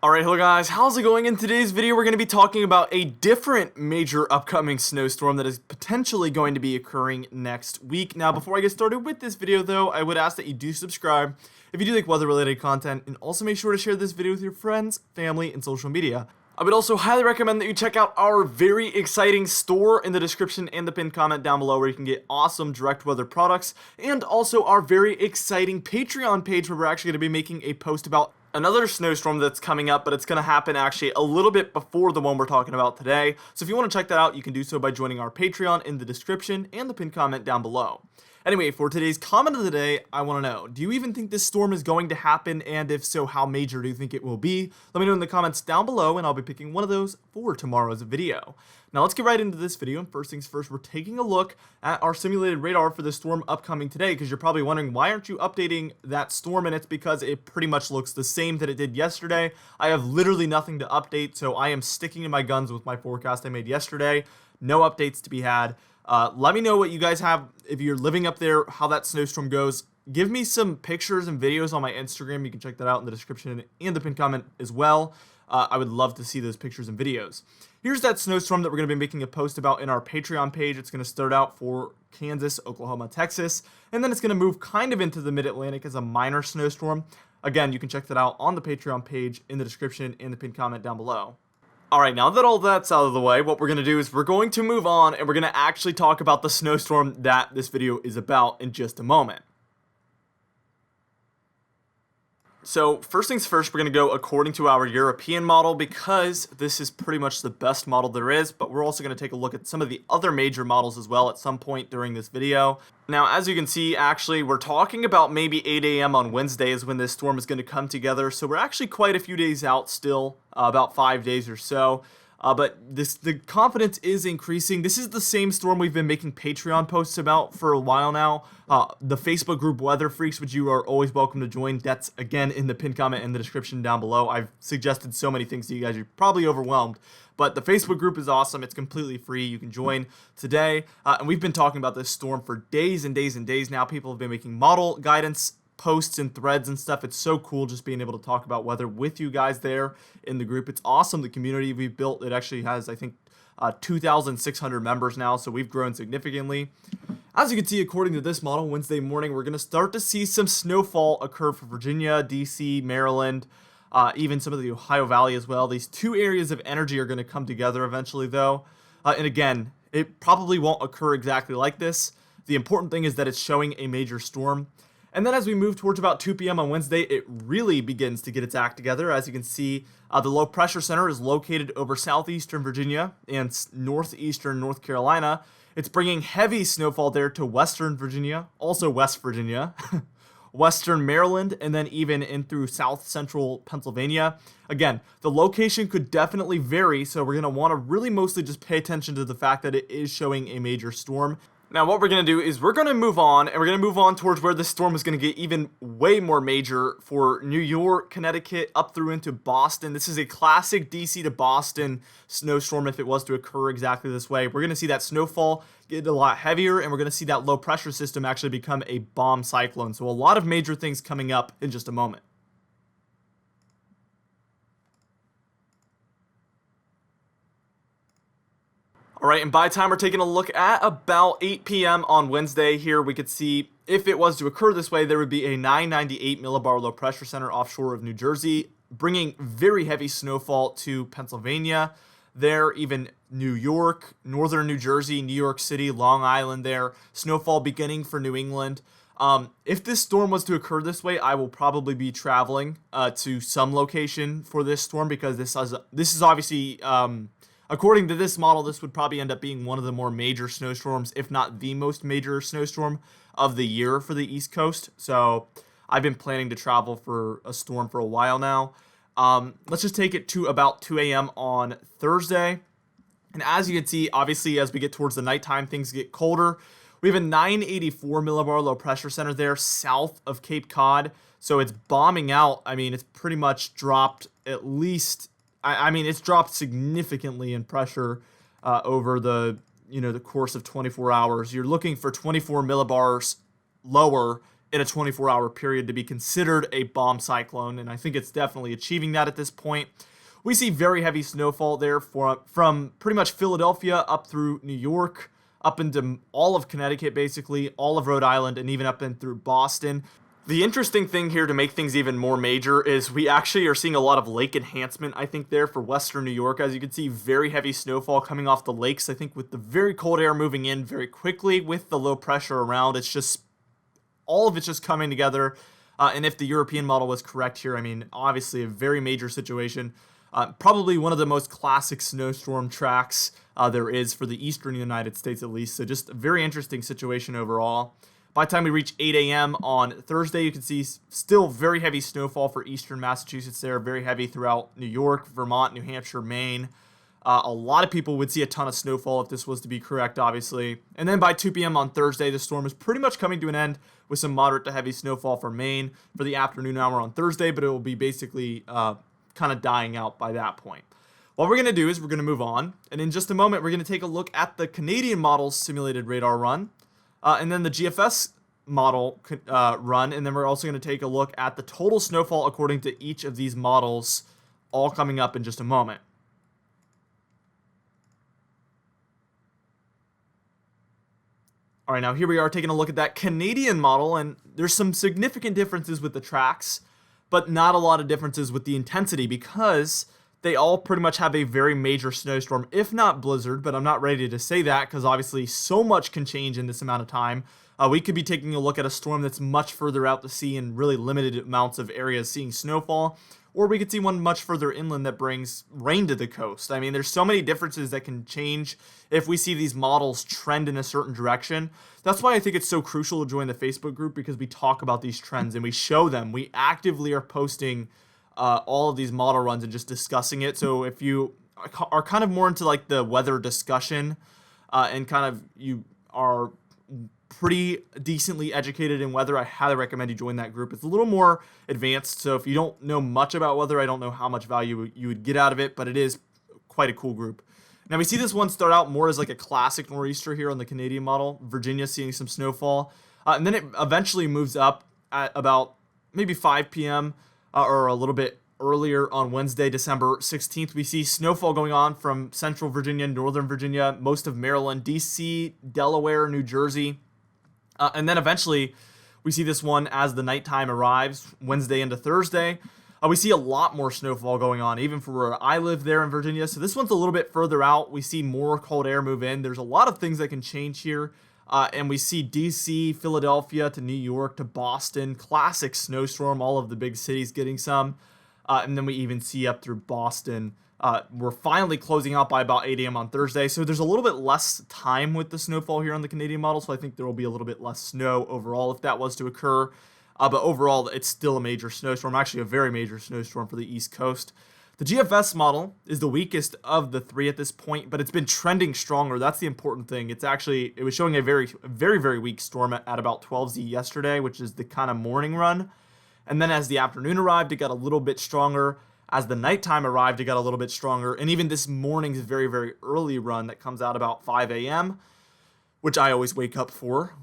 Alright, hello guys, how's it going? In today's video, we're going to be talking about a different major upcoming snowstorm that is potentially going to be occurring next week. Now, before I get started with this video, though, I would ask that you do subscribe if you do like weather-related content, and also make sure to share this video with your friends, family, and social media. I would also highly recommend that you check out our very exciting store in the description and the pinned comment down below, where you can get awesome direct weather products, and also our very exciting Patreon page, where we're actually going to be making a post about another snowstorm that's coming up, but it's going to happen actually a little bit before the one we're talking about today. So if you want to check that out, you can do so by joining our Patreon in the description and the pinned comment down below. Anyway, for today's comment of the day, I want to know, do you even think this storm is going to happen? And if so, how major do you think it will be? Let me know in the comments down below, and I'll be picking one of those for tomorrow's video. Now let's get right into this video, and first things first, we're taking a look at our simulated radar for the storm upcoming today, because you're probably wondering, why aren't you updating that storm? And it's because it pretty much looks the same that it did yesterday. I have literally nothing to update, so I am sticking to my guns with my forecast I made yesterday. No updates to be had. Let me know what you guys have, if you're living up there, how that snowstorm goes. Give me some pictures and videos on my Instagram. You can check that out in the description and the pinned comment as well. I would love to see those pictures and videos. Here's that snowstorm that we're going to be making a post about in our Patreon page. It's going to start out for Kansas, Oklahoma, Texas, and then it's going to move kind of into the mid-Atlantic as a minor snowstorm. Again, you can check that out on the Patreon page in the description and the pinned comment down below. Alright, now that all that's out of the way, what we're going to do is we're going to move on, and we're going to actually talk about the snowstorm that this video is about in just a moment. So, first things first, we're going to go according to our European model, because this is pretty much the best model there is, but we're also going to take a look at some of the other major models as well at some point during this video. Now, as you can see, actually, we're talking about maybe 8 a.m. on Wednesday is when this storm is going to come together, so we're actually quite a few days out still, about 5 days or so. But the confidence is increasing. This is the same storm we've been making Patreon posts about for a while now. The Facebook group Weather Freaks, which you are always welcome to join. That's, again, in the pinned comment in the description down below. I've suggested so many things to you guys. You're probably overwhelmed. But the Facebook group is awesome. It's completely free. You can join today. And we've been talking about this storm for days and days and days now. People have been making model guidance posts and threads and stuff. It's so cool just being able to talk about weather with you guys there in the group. It's awesome, the community we've built. It actually has, I think, 2,600 members now, so we've grown significantly. As you can see, according to this model, Wednesday morning, we're going to start to see some snowfall occur for Virginia, DC, Maryland, even some of the Ohio Valley as well. These two areas of energy are going to come together eventually, though. And again, it probably won't occur exactly like this. The important thing is that it's showing a major storm. And then as we move towards about 2 p.m. on Wednesday, it really begins to get its act together. As you can see, the low pressure center is located over southeastern Virginia and northeastern North Carolina. It's bringing heavy snowfall there to western Virginia, also West Virginia, western Maryland, and then even in through south central Pennsylvania. Again, the location could definitely vary, so we're going to want to really mostly just pay attention to the fact that it is showing a major storm. Now, what we're going to do is we're going to move on, and we're going to move on towards where this storm is going to get even way more major for New York, Connecticut, up through into Boston. This is a classic DC to Boston snowstorm if it was to occur exactly this way. We're going to see that snowfall get a lot heavier, and we're going to see that low pressure system actually become a bomb cyclone. So a lot of major things coming up in just a moment. Alright, and by the time we're taking a look at about 8 p.m. on Wednesday here, we could see if it was to occur this way, there would be a 998 millibar low pressure center offshore of New Jersey, bringing very heavy snowfall to Pennsylvania there, even New York, northern New Jersey, New York City, Long Island there, snowfall beginning for New England. If this storm was to occur this way, I will probably be traveling to some location for this storm, because this is obviously... according to this model, this would probably end up being one of the more major snowstorms, if not the most major snowstorm of the year for the East Coast. So I've been planning to travel for a storm for a while now. Let's just take it to about 2 a.m. on Thursday. And as you can see, obviously, as we get towards the nighttime, things get colder. We have a 984 millibar low pressure center there south of Cape Cod. So it's bombing out. I mean, it's pretty much dropped at least... I mean, it's dropped significantly in pressure over the course of 24 hours. You're looking for 24 millibars lower in a 24-hour period to be considered a bomb cyclone, and I think it's definitely achieving that at this point. We see very heavy snowfall there from pretty much Philadelphia up through New York, up into all of Connecticut, basically, all of Rhode Island, and even up in through Boston. The interesting thing here to make things even more major is we actually are seeing a lot of lake enhancement, I think, there for western New York. As you can see, very heavy snowfall coming off the lakes, I think, with the very cold air moving in very quickly with the low pressure around. It's just, all of it's just coming together. And if the European model was correct here, I mean, obviously a very major situation. Probably one of the most classic snowstorm tracks there is for the eastern United States, at least. So just a very interesting situation overall. By the time we reach 8 a.m. on Thursday, you can see still very heavy snowfall for eastern Massachusetts there, very heavy throughout New York, Vermont, New Hampshire, Maine. A lot of people would see a ton of snowfall if this was to be correct, obviously. And then by 2 p.m. on Thursday, the storm is pretty much coming to an end with some moderate to heavy snowfall for Maine for the afternoon hour on Thursday, but it will be basically kind of dying out by that point. What we're going to do is we're going to move on, and in just a moment, we're going to take a look at the Canadian model's simulated radar run. And then the GFS model run, and then we're also going to take a look at the total snowfall according to each of these models, all coming up in just a moment. All right, now here we are taking a look at that Canadian model, and there's some significant differences with the tracks, but not a lot of differences with the intensity because they all pretty much have a very major snowstorm, if not blizzard, but I'm not ready to say that because obviously so much can change in this amount of time. We could be taking a look at a storm that's much further out to sea and really limited amounts of areas seeing snowfall, or we could see one much further inland that brings rain to the coast. I mean, there's so many differences that can change if we see these models trend in a certain direction. That's why I think it's so crucial to join the Facebook group, because we talk about these trends and we show them. We actively are posting all of these model runs and just discussing it. So if you are kind of more into like the weather discussion and kind of you are pretty decently educated in weather, I highly recommend you join that group. It's a little more advanced, so if you don't know much about weather, I don't know how much value you would get out of it, but it is quite a cool group. Now we see this one start out more as like a classic nor'easter here on the Canadian model. Virginia seeing some snowfall, and then it eventually moves up at about maybe 5 p.m. Or a little bit earlier on Wednesday, December 16th. We see snowfall going on from central Virginia, northern Virginia, most of Maryland, D.C., Delaware, New Jersey. And then eventually we see this one as the nighttime arrives, Wednesday into Thursday. We see a lot more snowfall going on, even for where I live there in Virginia. So this one's a little bit further out. We see more cold air move in. There's a lot of things that can change here. And we see D.C., Philadelphia to New York to Boston, classic snowstorm, all of the big cities getting some. And then we even see up through Boston. We're finally closing out by about 8 a.m. on Thursday. So there's a little bit less time with the snowfall here on the Canadian model. So I think there will be a little bit less snow overall if that was to occur. But overall, it's still a major snowstorm, actually a very major snowstorm for the East Coast. The GFS model is the weakest of the three at this point, but it's been trending stronger. That's the important thing. It was showing a very, very, very weak storm at about 12Z yesterday, which is the kind of morning run. And then as the afternoon arrived, it got a little bit stronger. As the nighttime arrived, it got a little bit stronger. And even this morning's very, very early run that comes out about 5 a.m., which I always wake up for,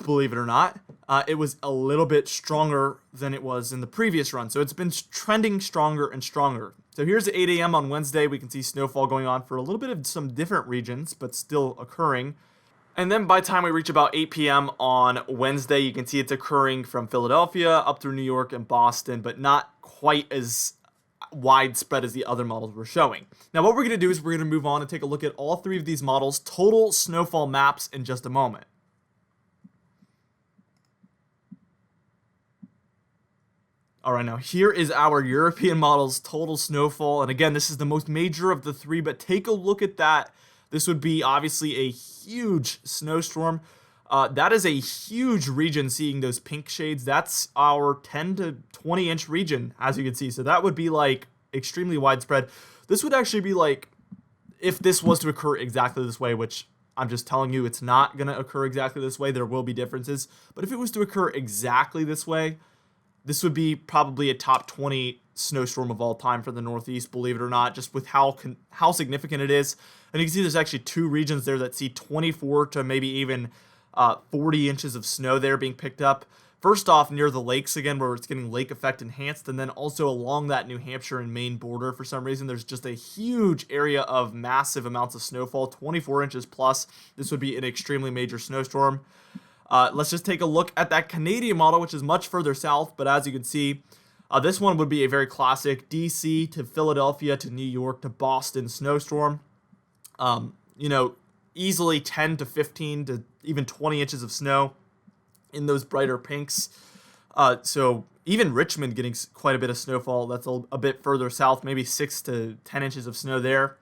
believe it or not, it was a little bit stronger than it was in the previous run. So it's been trending stronger and stronger. So here's at 8 a.m. on Wednesday. We can see snowfall going on for a little bit of some different regions, but still occurring. And then by the time we reach about 8 p.m. on Wednesday, you can see it's occurring from Philadelphia up through New York and Boston, but not quite as widespread as the other models were showing. Now what we're going to do is we're going to move on and take a look at all three of these models' total snowfall maps in just a moment. All right, now here is our European model's total snowfall, and again, this is the most major of the three, but take a look at that. This would be obviously a huge snowstorm. That is a huge region seeing those pink shades. That's our 10 to 20 inch region, as you can see. So that would be like extremely widespread. This would actually be like, if this was to occur exactly this way, which I'm just telling you it's not going to occur exactly this way. There will be differences. But if it was to occur exactly this way, this would be probably a top 20 snowstorm of all time for the Northeast, believe it or not, just with how significant it is. And you can see there's actually two regions there that see 24 to maybe even 40 inches of snow there being picked up. First off, near the lakes again, where it's getting lake effect enhanced, and then also along that New Hampshire and Maine border, for some reason, there's just a huge area of massive amounts of snowfall, 24 inches plus. This would be an extremely major snowstorm. Let's just take a look at that Canadian model, which is much further south, but as you can see, this one would be a very classic DC to Philadelphia to New York to Boston snowstorm. Easily 10 to 15 to even 20 inches of snow in those brighter pinks. So even Richmond getting quite a bit of snowfall. That's a bit further south, maybe 6 to 10 inches of snow there.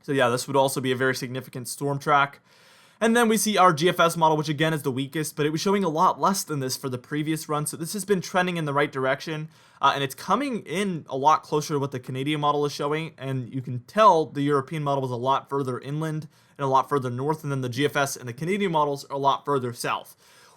So yeah, this would also be a very significant storm track. And then we see our GFS model, which again is the weakest, but it was showing a lot less than this for the previous run. So this has been trending in the right direction, and it's coming in a lot closer to what the Canadian model is showing. And you can tell the European model was a lot further inland and a lot further north, and then the GFS and the Canadian models are a lot further south.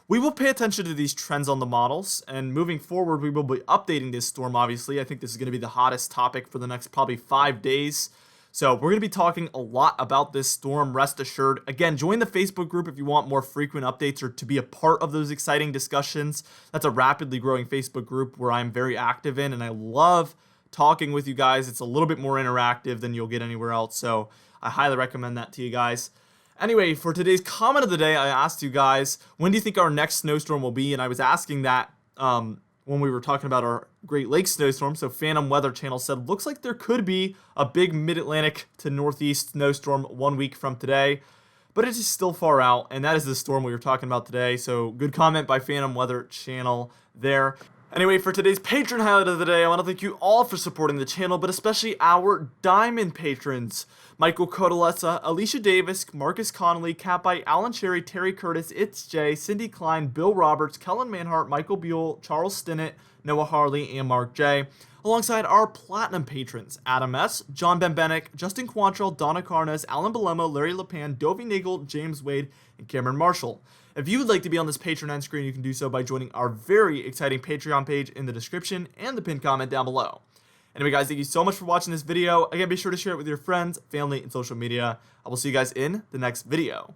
We will pay attention to these trends on the models, and moving forward, we will be updating this storm, obviously. I think this is going to be the hottest topic for the next probably 5 days. So we're going to be talking a lot about this storm, rest assured. Again, join the Facebook group if you want more frequent updates or to be a part of those exciting discussions. That's a rapidly growing Facebook group where I'm very active in, and I love talking with you guys. It's a little bit more interactive than you'll get anywhere else, so I highly recommend that to you guys. Anyway, for today's comment of the day, I asked you guys, when do you think our next snowstorm will be? And I was asking that when we were talking about our Great Lakes snowstorm. So Phantom Weather Channel said, looks like there could be a big mid-Atlantic to northeast snowstorm 1 week from today, but it is still far out, and that is the storm we were talking about today. So good comment by Phantom Weather Channel there. Anyway, for today's patron highlight of the day, I want to thank you all for supporting the channel, but especially our diamond patrons. Michael Codalessa, Alicia Davis, Marcus Connolly, Catbite, Alan Cherry, Terry Curtis, It's Jay, Cindy Klein, Bill Roberts, Kellen Manhart, Michael Buell, Charles Stinnett, Noah Harley, and Mark J. Alongside our platinum patrons, Adam S., John Benbenick, Justin Quantrill, Donna Carnes, Alan Belemo, Larry Lepan, Dovey Nagel, James Wade, and Cameron Marshall. If you would like to be on this Patreon end screen, you can do so by joining our very exciting Patreon page in the description and the pinned comment down below. Anyway, guys, thank you so much for watching this video. Again, be sure to share it with your friends, family, and social media. I will see you guys in the next video.